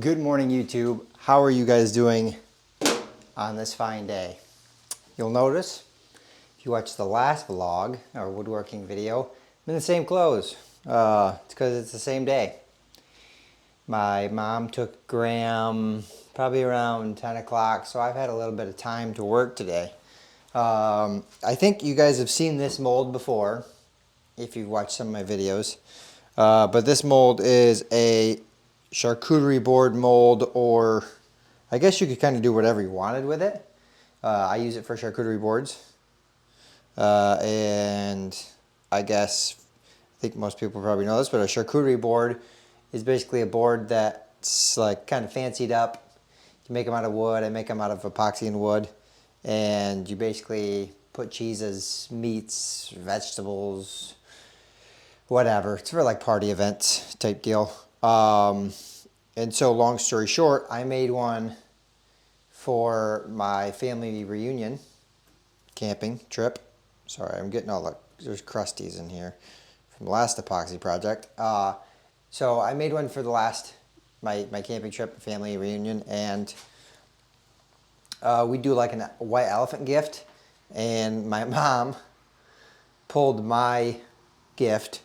Good morning, YouTube. How are you guys doing on this fine day? You'll notice, if you watched the last vlog, or woodworking video, I'm in the same clothes. It's because it's the same day. My mom took Graham probably around 10 o'clock, so I've had a little bit of time to work today. I think you guys have seen this mold before, if you've watched some of my videos. But this mold is a charcuterie board mold, or I guess you could kind of do whatever you wanted with it. I use it for charcuterie boards. And I think most people probably know this, but a charcuterie board is basically a board that's like kind of fancied up. You make them out of wood. I make them out of epoxy and wood. And you basically put cheeses, meats, vegetables, whatever. It's for like party events type deal. And so long story short, I made one for my family reunion camping trip. Sorry, I'm getting there's crusties in here from the last epoxy project. So I made one for my camping trip, family reunion, and we do like a white elephant gift, and my mom pulled my gift,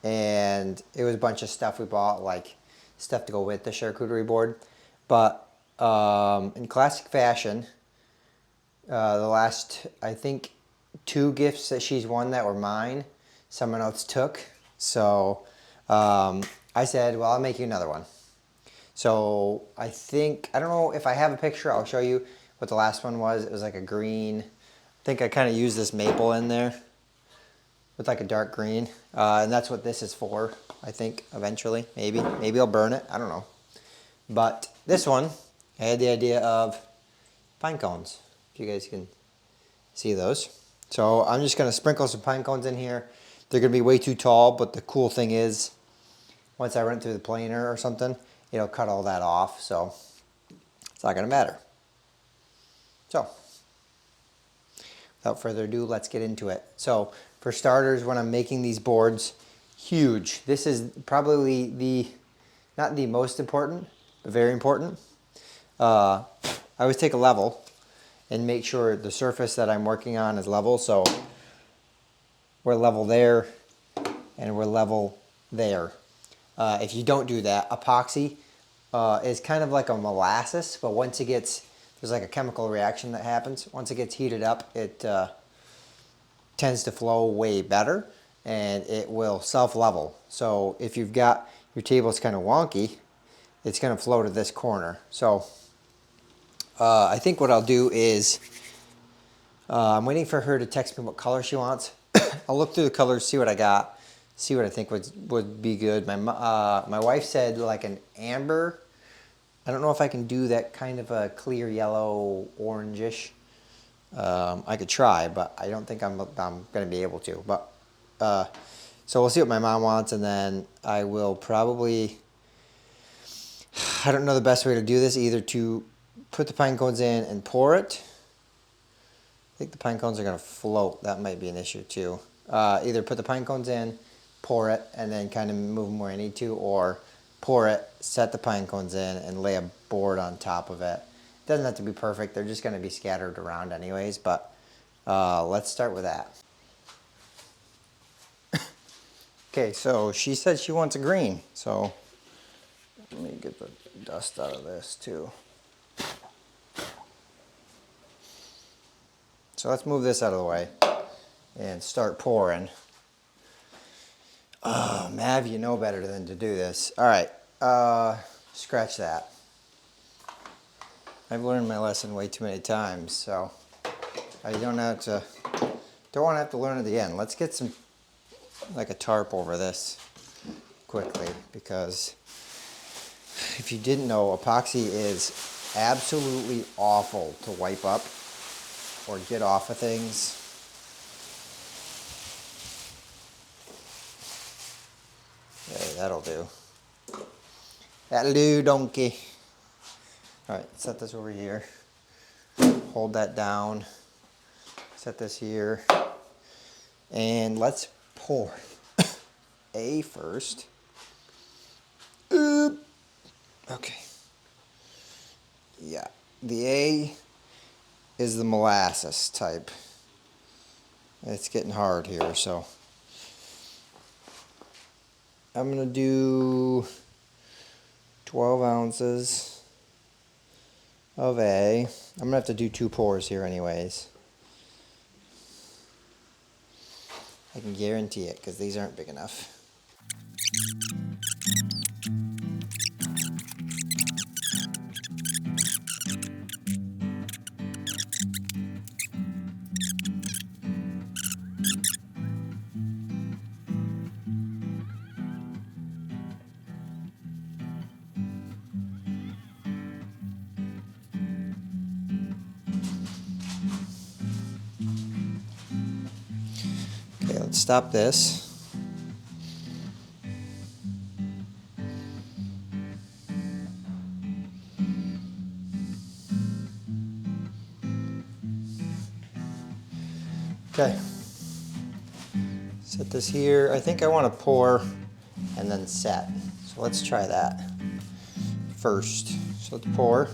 and it was a bunch of stuff we bought, like stuff to go with the charcuterie board. But in classic fashion, the last, I think, 2 gifts that she's won that were mine, someone else took. So I said, well, I'll make you another one. So I don't know if I have a picture, I'll show you what the last one was. It was like a green. I think I kind of used this maple in there with like a dark green. And that's what this is for, I think, eventually. Maybe I'll burn it. I don't know. But this one, I had the idea of pine cones, if you guys can see those. So I'm just going to sprinkle some pine cones in here. They're going to be way too tall, but the cool thing is, once I run through the planer or something, it'll cut all that off, so it's not going to matter. So, without further ado, let's get into it. So, for starters, when I'm making these boards, huge. This is probably not the most important, but very important. I always take a level and make sure the surface that I'm working on is level. So we're level there and we're level there. If you don't do that, epoxy is kind of like a molasses, but once it gets, there's like a chemical reaction that happens. Once it gets heated up, it tends to flow way better, and it will self-level. So if you've got your table's kind of wonky, it's going to flow to this corner. So I think what I'll do is, I'm waiting for her to text me what color she wants. I'll look through the colors, see what I got, see what I think would be good. My wife said like an amber. I don't know if I can do that kind of a clear yellow, orangish. I could try, but I don't think I'm going to be able to. But so we'll see what my mom wants, and then I will probably, I don't know the best way to do this, either to put the pine cones in and pour it. I think the pine cones are going to float. That might be an issue too. Either put the pine cones in, pour it, and then kind of move them where I need to, or pour it, set the pine cones in, and lay a board on top of it. It doesn't have to be perfect. They're just going to be scattered around anyways, but let's start with that. Okay, so she said she wants a green, so let me get the dust out of this too. So let's move this out of the way and start pouring. Oh, Mav, you know better than to do this. All right, scratch that. I've learned my lesson way too many times, so I don't want to have to learn it again. Let's get like a tarp over this quickly, because if you didn't know, epoxy is absolutely awful to wipe up or get off of things. Okay, that'll do. That'll do, donkey. All right, set this over here. Hold that down. Set this here. And let's pour A first. Okay. The A is the molasses type. It's getting hard here, so I'm gonna do 12 ounces of A. I'm gonna have to do 2 pours here anyways. I can guarantee it because these aren't big enough. Okay, let's stop this. Okay, set this here. I think I want to pour and then set. So let's try that first. So let's pour.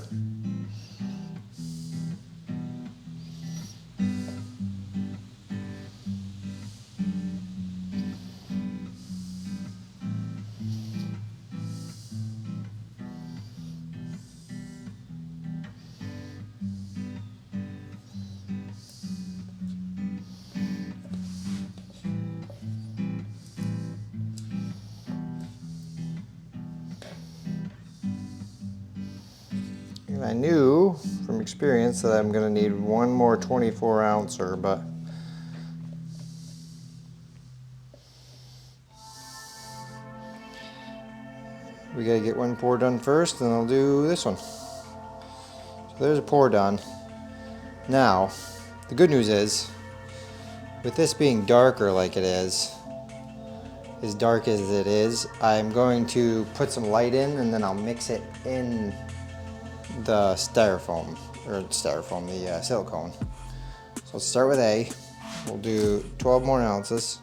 And I knew from experience that I'm going to need one more 24 ouncer, but we got to get one pour done first, and I'll do this one. So there's a pour done. Now, the good news is, with this being darker like it is, as dark as it is, I'm going to put some light in and then I'll mix it in the styrofoam, the silicone. So let's start with A. We'll do 12 more ounces.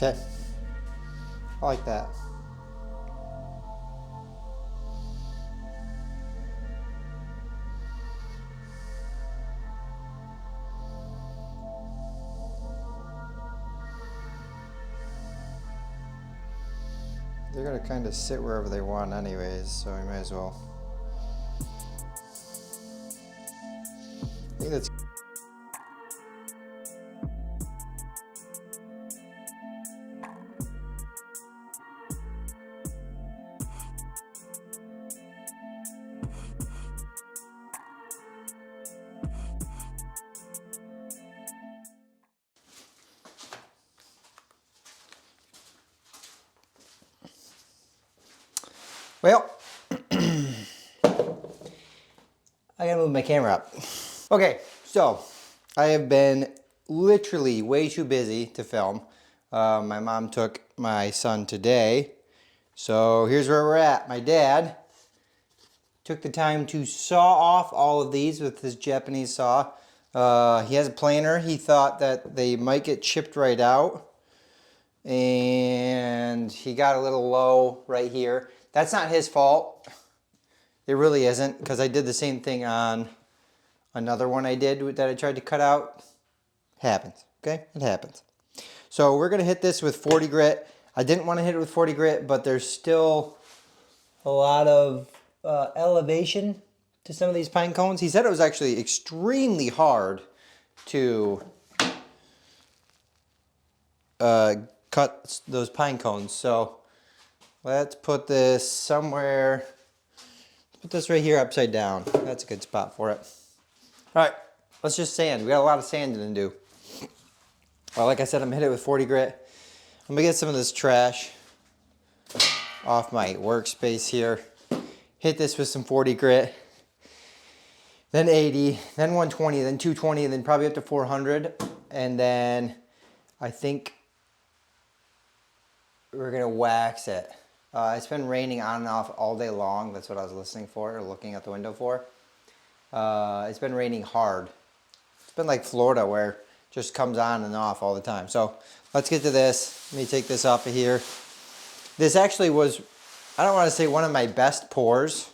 Okay, I like that. They're gonna kind of sit wherever they want anyways, so we might as well. I think that's well, I gotta move my camera up. Okay, so I have been literally way too busy to film. My mom took my son today, so here's where we're at. My dad took the time to saw off all of these with his Japanese saw. He has a planer. He thought that they might get chipped right out, and he got a little low right here. That's not his fault. It really isn't, because I did the same thing on another one I did that I tried to cut out. Happens, okay? It happens. So we're gonna hit this with 40 grit. I didn't want to hit it with 40 grit, but there's still a lot of elevation to some of these pine cones. He said it was actually extremely hard to cut those pine cones. So let's put this somewhere Put this right here upside down. That's a good spot for it. All right, let's just sand. We got a lot of sanding to do. Well, like I said, I'm gonna hit it with 40 grit. I'm gonna get some of this trash off my workspace here. Hit this with some 40 grit. Then 80, then 120, then 220, and then probably up to 400. And then I think we're gonna wax it. It's been raining on and off all day long. That's what I was listening for, or looking out the window for. It's been raining hard. It's been like Florida where it just comes on and off all the time. So let's get to this. Let me take this off of here. This actually was, I don't want to say one of my best pours,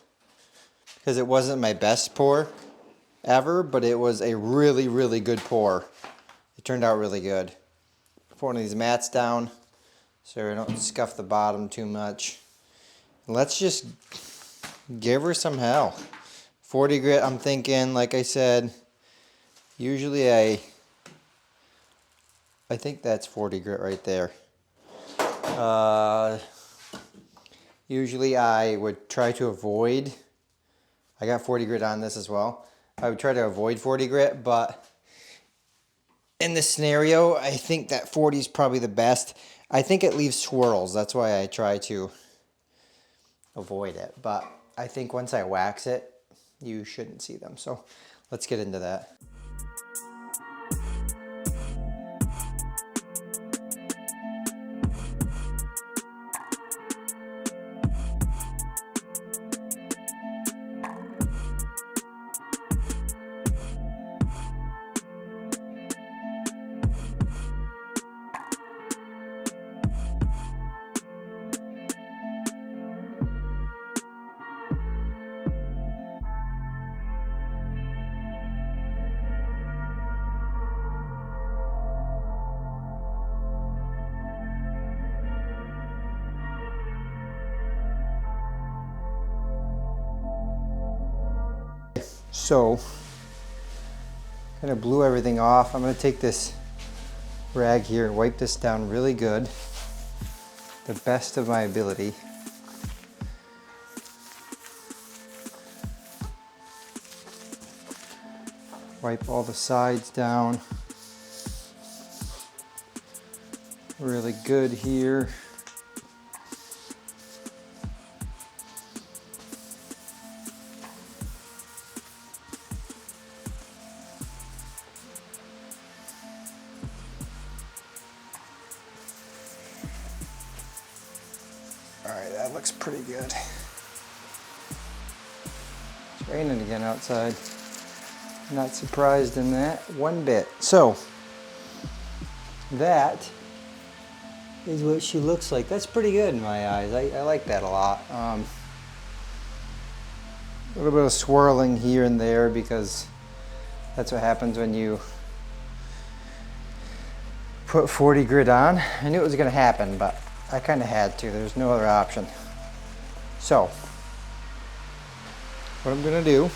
because it wasn't my best pour ever, but it was a really, really good pour. It turned out really good. Pour one of these mats down so we don't scuff the bottom too much. Let's just give her some hell. 40 grit, I'm thinking, like I said, usually I think that's 40 grit right there. Usually I would try to avoid, I got 40 grit on this as well. I would try to avoid 40 grit, but in this scenario, I think that 40 is probably the best. I think it leaves swirls. That's why I try to avoid it. But I think once I wax it, you shouldn't see them. So let's get into that. So, kind of blew everything off. I'm going to take this rag here and wipe this down really good, the best of my ability. Wipe all the sides down really good here. Alright, that looks pretty good. It's raining again outside. Not surprised in that one bit. So, that is what she looks like. That's pretty good in my eyes. I like that a lot. A little bit of swirling here and there because that's what happens when you put 40 grit on. I knew it was going to happen, but I kind of had to. There's no other option. So, what I'm going to do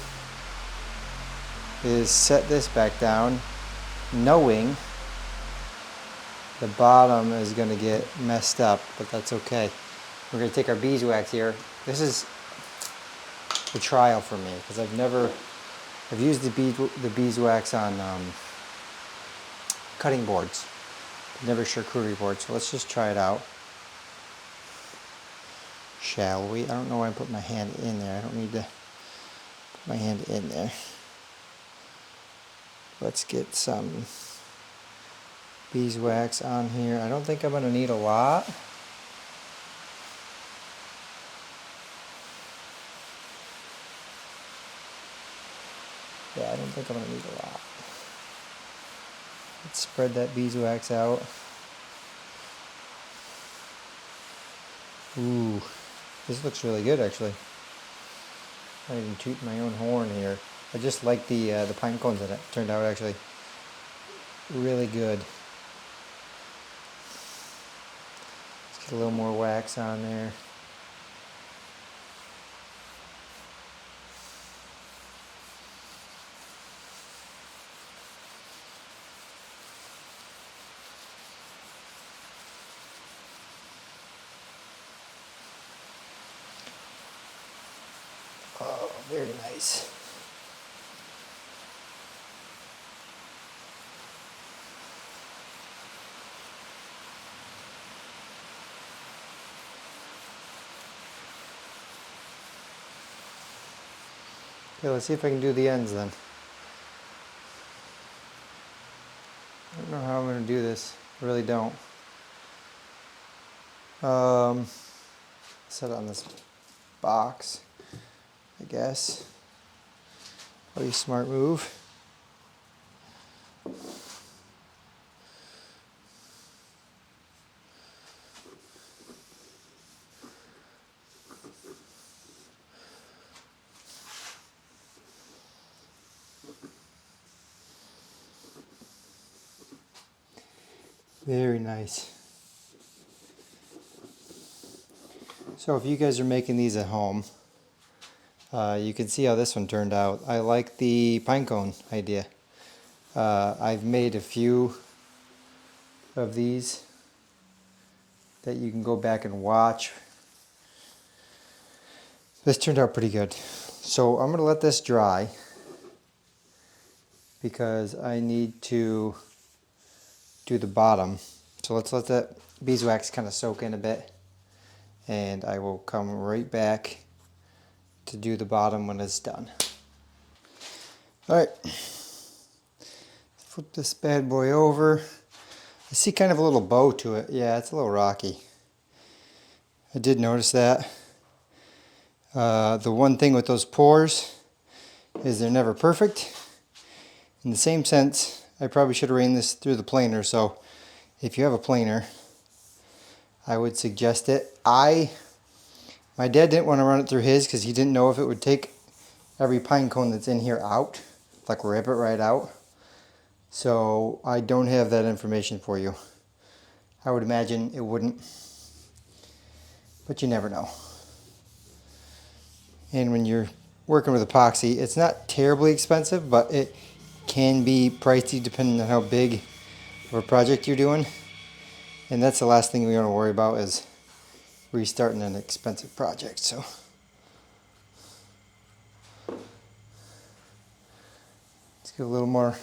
is set this back down, knowing the bottom is going to get messed up, but that's okay. We're going to take our beeswax here. This is a trial for me because I've used the beeswax on cutting boards, never charcuterie boards. So let's just try it out. Shall we? I don't know why I put my hand in there. I don't need to put my hand in there. Let's get some beeswax on here. I don't think I'm going to need a lot. Yeah, I don't think I'm going to need a lot. Let's spread that beeswax out. Ooh, this looks really good actually. I didn't even toot my own horn here. I just like the pine cones in it. Turned out actually really good. Let's get a little more wax on there. Very nice. Okay, let's see if I can do the ends then. I don't know how I'm going to do this. I really don't. Set it on this box, I guess. Pretty smart move. Very nice. So if you guys are making these at home, you can see how this one turned out. I like the pine cone idea. I've made a few of these that you can go back and watch. This turned out pretty good. So I'm going to let this dry because I need to do the bottom. So let's let that beeswax kind of soak in a bit, and I will come right back to do the bottom when it's done. Alright, flip this bad boy over. I see kind of a little bow to it. Yeah, it's a little rocky. I did notice that. The one thing with those pores is they're never perfect. In the same sense, I probably should have ran this through the planer, so if you have a planer, I would suggest it. My dad didn't want to run it through his because he didn't know if it would take every pine cone that's in here out, like rip it right out. So I don't have that information for you. I would imagine it wouldn't, but you never know. And when you're working with epoxy, it's not terribly expensive, but it can be pricey depending on how big of a project you're doing. And that's the last thing we want to worry about is restarting an expensive project. So let's get a little more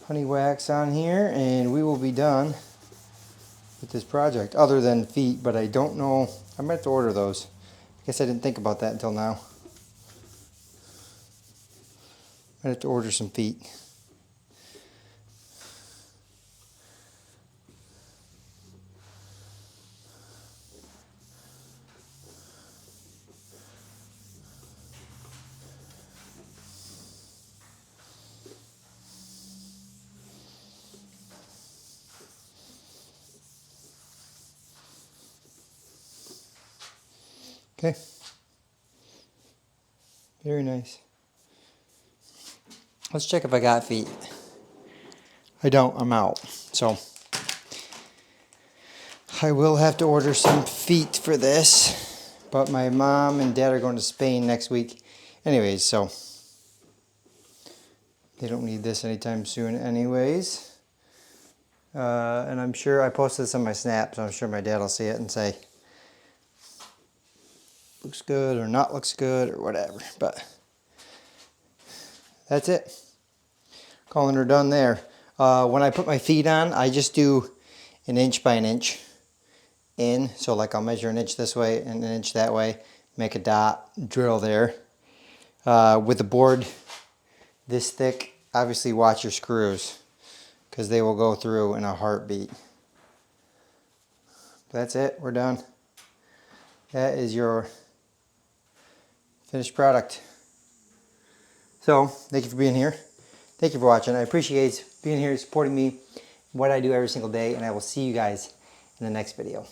honey wax on here and we will be done with this project, other than feet, but I don't know. I might have to order those. I guess I didn't think about that until now. Might have to order some feet. Okay. Very nice. Let's check if I got feet. I don't, I'm out. So I will have to order some feet for this, but my mom and dad are going to Spain next week anyways, so they don't need this anytime soon anyways. And I'm sure I posted this on my snap, so I'm sure my dad will see it and say looks good or not looks good or whatever. But that's it. Calling her done there. When I put my feet on, I just do an inch by an inch in. So like I'll measure an inch this way and an inch that way, make a dot, drill there. With a board this thick, obviously watch your screws because they will go through in a heartbeat. That's it, we're done. That is your finished product. So, thank you for being here. Thank you for watching. I appreciate being here, supporting me, what I do every single day, and I will see you guys in the next video.